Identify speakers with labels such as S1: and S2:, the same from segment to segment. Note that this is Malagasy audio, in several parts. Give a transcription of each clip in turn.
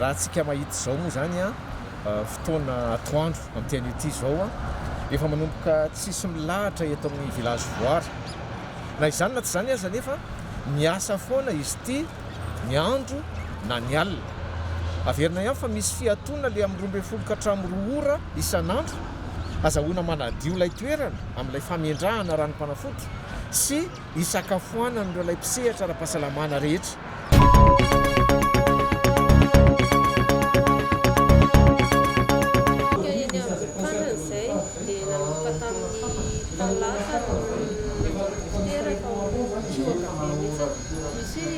S1: raha tsika mahita zao moa zany a fotoana atoandro amin'ny teny ity zao a efa manomboka tsisy milahatra eto amin'ny village voary na izany na tsy zany aza nefa miasa foana izy ity ny andro na ny alina averina ihany fa misy fiatonana le amin'ny 12 ka hatramin'ny 2 ora isan'andro azahoana manadio ilay toerana amin'ilay famendrahana ranom-panafody sy isakafoanana ireo ilay mpisehatra ara-pahasalamana rehetra.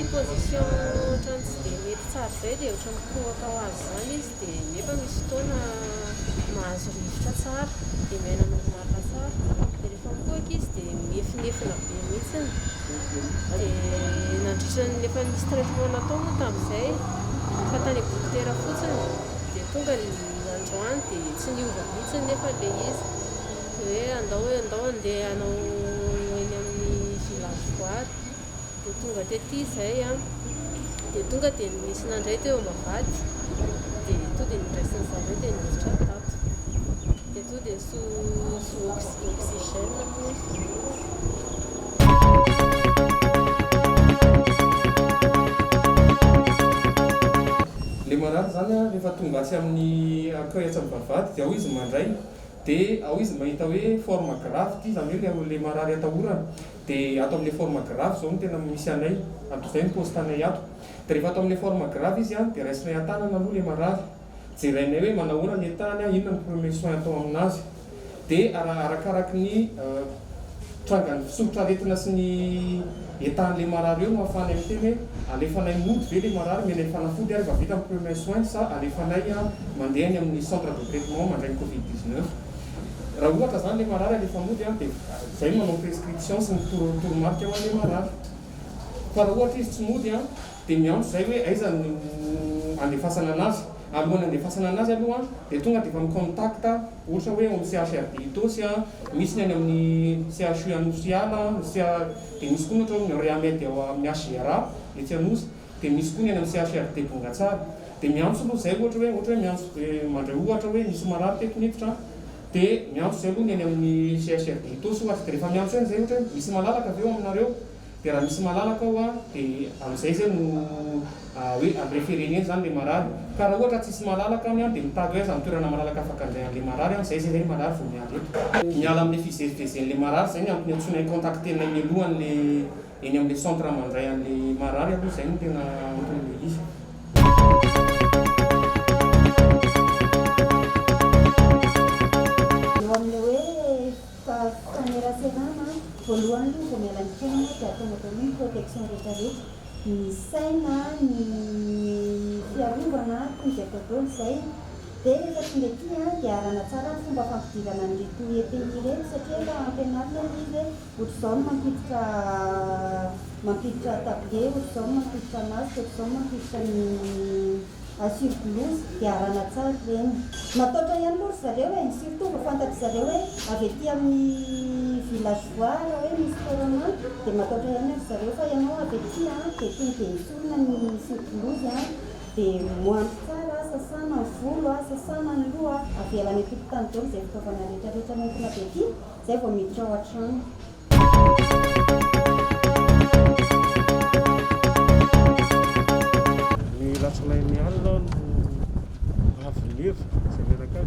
S2: Position ohatrany tsy dia mety tsara izay dia ohatran'ny mikohaka ho azy zany izy dia nefa misy fotoana mahazo rivotra tsara dia miaina normalina tsara dia rehefa mikohaka izy dia miefinefina be mihitsiny dia nandritran'ny efa nisy traitement natao moa tamin'izay fa tany dokotera fotsiny dia tonga ny androany dia tsy niova mihitsiny nefa le izy hoe andao andeha hanao eny amin'ny village voary dia tonga tety izay a dia tonga dia nisy nandray teo am-bavady dia to dia niraisiny zareo dia niditra tato dia to dia so oxygène moa
S3: le marary zany a rehefa tonga atsy amin'ny akaiatsy amin'ny vavady dia ao izy mandray dia ao izy mahita hoe forme grave ty zany hoe le marary atahorana dia ato amin'le forme grave zao no tena misy anay ato izay ny postanay ato dia rehefa ato amin'le forme grave izy a dia raisinay an-tanana aloha le marary jerainay hoe manahoana ny entany a inona ny premier soin atao aminazy dia arakaraky ny trangany fisogotra aretina sy ny entan'le marary eo no ahafahanay miteny hoe alefanay mody ve le marary menay fanafody ary va vita amin'ny premier soin sa alefanay a mandeha ny amin'ny centre de traitement mandray ny covid-19 raha ohatra zany le marary alefa mody a dia zay manao prescription sy ny toromarika ho an'le marary fa raha ohatra izy tsy mody a dia miantso zay hoe aiza ny andefasana anazy alohan'ny andefasana anazy aloha dia tonga dia efa micontacta ohatra hoe amin'ny CHRD itosy a misy ny any amin'ny CHU anosiala dia misy koa ohatra hoe réamedy ao amin'ny HGRA etsy anosy dia misy koa ny any amin'ny CHRD Bongatsara dia miantso aloha zay ohatra hoe miantso mandray ohatra hoe misy marary teto niditra dia miantso zay aloha ny any amin'ny CHRD itosy ohatra dia rehefa miantso eny zay ohatra hoe misy malalaka aveo aminareo dia raha misy malalaka ao a dia amin'izay zay no hoe am'refereny eny zany le marary ka raha ohatra tsisy malalaka any a dia mitagy hoe za mitoerana malalaka afaka andrayan'le marary a zay zay marary vao miala eto miala amin'le fizezivezen'le marary zay ny antony antsonay contactenay mialohan'le eny amin'le centre mandray an'le marary aloha zay no tena anton'le izy.
S4: Voalohany aloha vao miala ny tegna dia ataonao ny protection rehetrarehetra ny saina ny fiarovana toy izay atao daholo izay dia rehefa tonga ety a dia arana tsara ny fomba fampidirana an'irety EPI ireny satria efa ampianarina izy ohatr'izao no mampiditra tablie ohatr'izao no mampiditra masque ohatr'izao no mampiditra ny surplouse dia arana tsara ireny mataotra ihany aloha zareo hoe surtout vao fantatry zareo hoe avy ety amin'ny village voary hoe misy corona dia mataotra ihany ry zareo fa ianao avy ety a dia tonga dia esorina ny surplouse a dia moandro tsara sasana ny volo a sasana ny loha avelany atokotany daholo izay fitaovana rehetrarehetra nentina avy ety izay vao miditra ao an-trano.
S5: Ny latsinain'ny alina no avin'hevitra izay menaka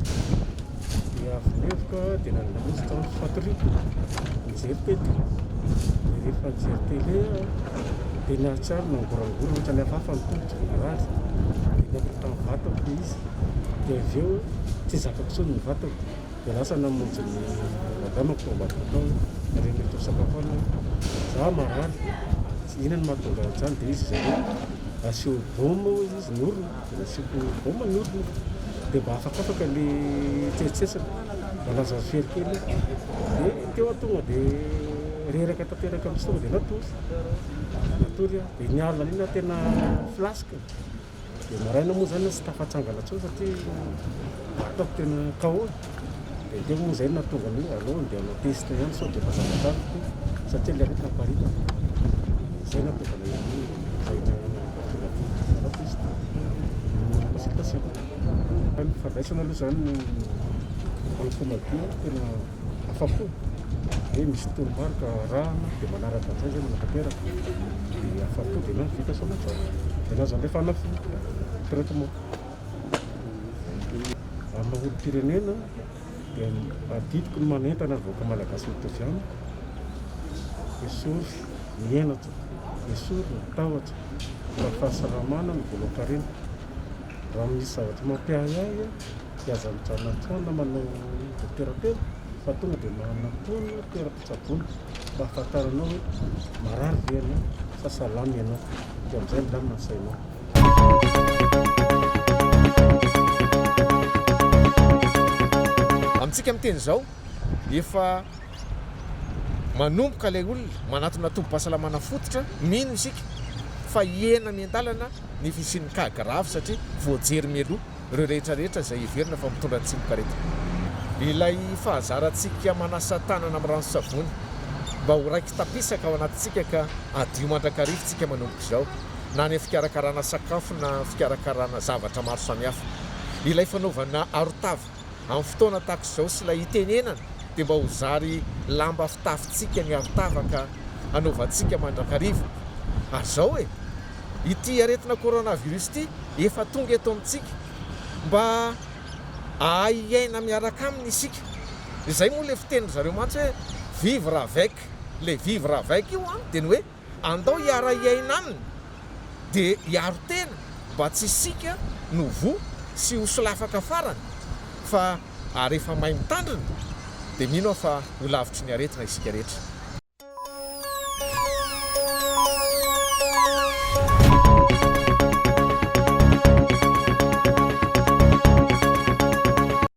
S5: dia avin'hevitra dia nanamosy tamin'ny fatoria mijery tety dia rehefa mijery tele dia nahatsara nangorangorana ohatra ny hafahafa ny tongotra marary dia napita ny vatako izy dia avy eo tsy zakako tsony ny vatako dia lasa namonjy ny madamako ambadika tao reny mety sakafona za marary inona ny mahatonga an'izany dia izy zay asio boma izy norona dia asioko boma ny orona dia mba afakafaka le tsetsetsetsaka malaza ferikely dia teo atonga dia reraka tanteraka amin'ny tonga dia natory a dia ny alina iny tena flasque dia maraina moa zany tsy tafatsangana tsao satria ataoko tena KO dia teo moa zay natonga ny aloha dia anao test ihany sao dia mazavatrariko satria le aretina paritana zay natonga na ihany zay na test tasika fandraisana aloha zany amin'ny fomadio tena afapo hoe misy tolomarika rana dia manaraka an'izay zay manatanteraka dia afapo dia na vita somatsara dia na zany rehefa anafo traitement amin'ny olo-pirenena dia adidiko ny manentana voaka malagasy mitoviana esory ny henatra esory ny tahotra mba fahasalamana ny voalohan-karena raha misy zavatra mampiahiahy dia aza mitranatranona manao dokteratera fa tonga dia manatona toera-pitsaboana mba ahafantaranao hoe marary ve ianao sa salamy ianao dia amin'izay milamina ny sainao.
S1: Amintsika miteny izao efa manomboka ilay olona manatona tombo-pahasalamana fototra mino isika fa hena mian-dalana ny fisian'ny kagrafy satria voajery mialoha ireo rehetrarehetra izay heverina fa mitondra tsimboka rehetra. Ilay fahazarantsika manasa tanana amin'ny rano-savony mba ho raiky tapisaka ao anatintsika ka adio mandrakarivotsika manomboka izao na ny fikarakarana sakafo na fikarakarana zavatra maro samihafa. Ilay fanaovana arotava amin'ny fotoana tahaka izao sy ilay itenenana dia mba ho zary lamba fitafintsika ny arotava ka anaovantsika mandrakarivo. Ary izao ity aretina coronavirus ity efa tonga eto amintsika mba ahiaina miaraka aminy isika. Izay moa le fiteniny zareo mantsy hoe vivre avec. Le vivre avec io dia ny hoe andao hiara hiaina aminy dia hiaro tena mba tsy isika no vo sy ho solafaka farany fa rehefa mahay mitandrina dia mino fa ho lavitry ny aretina isika rehetra.